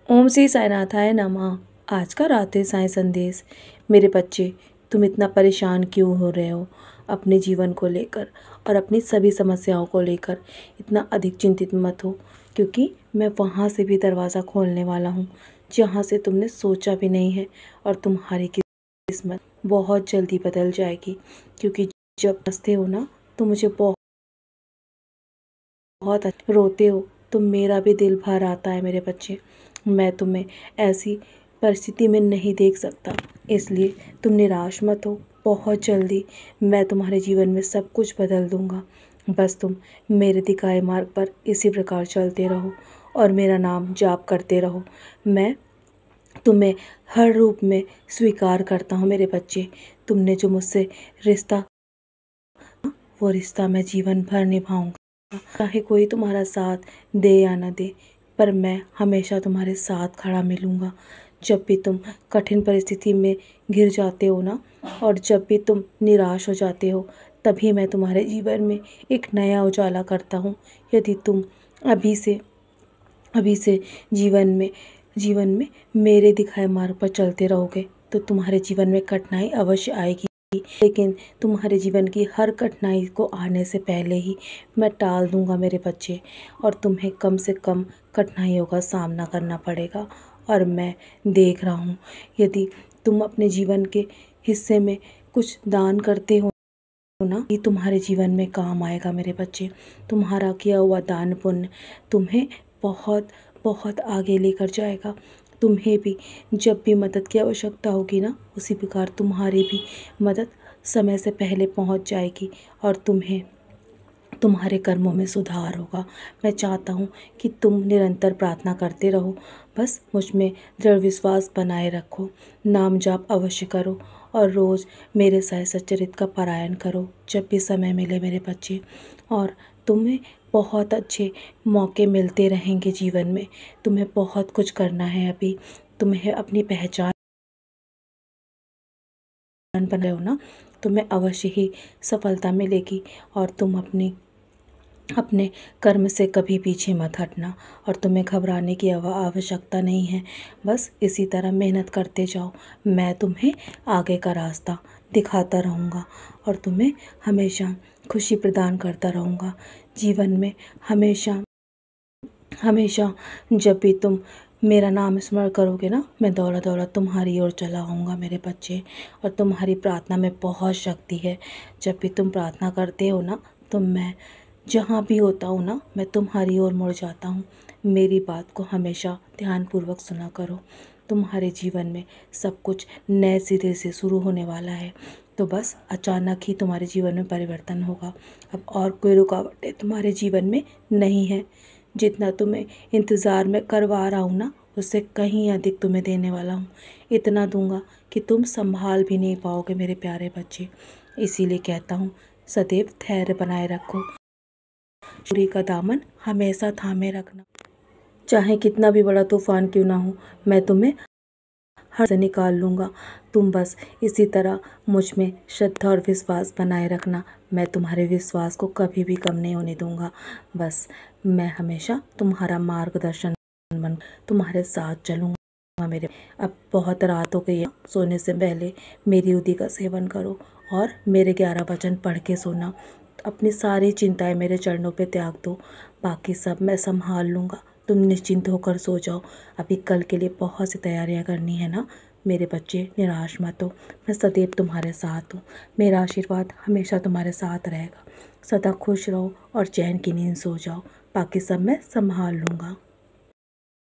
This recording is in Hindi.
ओम श्री साईनाथाय नमः। आज का रात्रि साईं संदेश। मेरे बच्चे, तुम इतना परेशान क्यों हो रहे हो अपने जीवन को लेकर और अपनी सभी समस्याओं को लेकर? इतना अधिक चिंतित मत हो, क्योंकि मैं वहाँ से भी दरवाज़ा खोलने वाला हूँ जहाँ से तुमने सोचा भी नहीं है। और तुम्हारी किस्मत बहुत जल्दी बदल जाएगी, क्योंकि जब हंसते हो ना तो मुझे बहुत रोते हो तो मेरा भी दिल भर आता है। मेरे बच्चे, मैं तुम्हें ऐसी परिस्थिति में नहीं देख सकता, इसलिए तुम निराश मत हो। बहुत जल्दी मैं तुम्हारे जीवन में सब कुछ बदल दूंगा। बस तुम मेरे दिखाए मार्ग पर इसी प्रकार चलते रहो और मेरा नाम जाप करते रहो। मैं तुम्हें हर रूप में स्वीकार करता हूँ। मेरे बच्चे, तुमने जो मुझसे रिश्ता, वो रिश्ता मैं जीवन भर निभाऊंगा। चाहे कोई तुम्हारा साथ दे या न दे, पर मैं हमेशा तुम्हारे साथ खड़ा मिलूँगा। जब भी तुम कठिन परिस्थिति में घिर जाते हो ना, और जब भी तुम निराश हो जाते हो, तभी मैं तुम्हारे जीवन में एक नया उजाला करता हूँ। यदि तुम अभी से जीवन में मेरे दिखाए मार्ग पर चलते रहोगे तो तुम्हारे जीवन में कठिनाई अवश्य आएगी, लेकिन तुम्हारे जीवन की हर कठिनाई को आने से पहले ही मैं टाल दूंगा मेरे बच्चे, और तुम्हें कम से कम कठिनाइयों का सामना करना पड़ेगा। और मैं देख रहा हूँ, यदि तुम अपने जीवन के हिस्से में कुछ दान करते हो ना, ये तुम्हारे जीवन में काम आएगा मेरे बच्चे। तुम्हारा किया हुआ दान पुण्य तुम्हें बहुत बहुत आगे लेकर जाएगा। तुम्हें भी जब भी मदद की आवश्यकता होगी ना, उसी प्रकार तुम्हारी भी मदद समय से पहले पहुंच जाएगी और तुम्हें तुम्हारे कर्मों में सुधार होगा। मैं चाहता हूँ कि तुम निरंतर प्रार्थना करते रहो। बस मुझ में दृढ़ विश्वास बनाए रखो, नाम जाप अवश्य करो और रोज़ मेरे साय सच्चरित का पारायण करो जब भी समय मिले मेरे बच्चे। और तुम्हें बहुत अच्छे मौके मिलते रहेंगे जीवन में। तुम्हें बहुत कुछ करना है अभी। तुम्हें अपनी पहचान बन रहे हो ना, तुम्हें अवश्य ही सफलता मिलेगी। और तुम अपने कर्म से कभी पीछे मत हटना, और तुम्हें घबराने की आवश्यकता नहीं है। बस इसी तरह मेहनत करते जाओ। मैं तुम्हें आगे का रास्ता दिखाता रहूँगा और तुम्हें हमेशा खुशी प्रदान करता रहूँगा जीवन में। हमेशा हमेशा जब भी तुम मेरा नाम स्मरण करोगे ना, मैं दौड़ा दौड़ा तुम्हारी ओर चला आऊँगा मेरे बच्चे। और तुम्हारी प्रार्थना में बहुत शक्ति है। जब भी तुम प्रार्थना करते हो ना, तो मैं जहाँ भी होता हूँ ना, मैं तुम्हारी ओर मुड़ जाता हूँ। मेरी बात को हमेशा ध्यानपूर्वक सुना करो। तुम्हारे जीवन में सब कुछ नए सिरे से शुरू होने वाला है, तो बस अचानक ही तुम्हारे जीवन में परिवर्तन होगा। अब और कोई रुकावटें तुम्हारे जीवन में नहीं है। जितना तुम्हें इंतज़ार में करवा रहा हूँ ना, उससे कहीं अधिक तुम्हें देने वाला हूँ। इतना दूंगा कि तुम संभाल भी नहीं पाओगे मेरे प्यारे बच्चे। इसीलिए कहता हूँ, सदैव धैर्य बनाए रखो। चोरी का दामन हमेशा थामे रखना। चाहे कितना भी बड़ा तूफान क्यों ना हो, मैं तुम्हें हर से निकाल लूँगा। तुम बस इसी तरह मुझ में श्रद्धा और विश्वास बनाए रखना। मैं तुम्हारे विश्वास को कभी भी कम नहीं होने दूँगा। बस मैं हमेशा तुम्हारा मार्गदर्शन बन तुम्हारे साथ चलूँगा मेरे। अब बहुत रात हो गई है, सोने से पहले मेरी उदी का सेवन करो और मेरे 11 वचन पढ़ के सोना। अपनी सारी चिंताएं मेरे चरणों पे त्याग दो, बाकी सब मैं संभाल लूँगा। तुम निश्चिंत होकर सो जाओ। अभी कल के लिए बहुत सी तैयारियां करनी है ना मेरे बच्चे। निराश मत हो, मैं सदैव तुम्हारे साथ हूँ। मेरा आशीर्वाद हमेशा तुम्हारे साथ रहेगा। सदा खुश रहो और चैन की नींद सो जाओ, बाकी सब मैं संभाल लूँगा।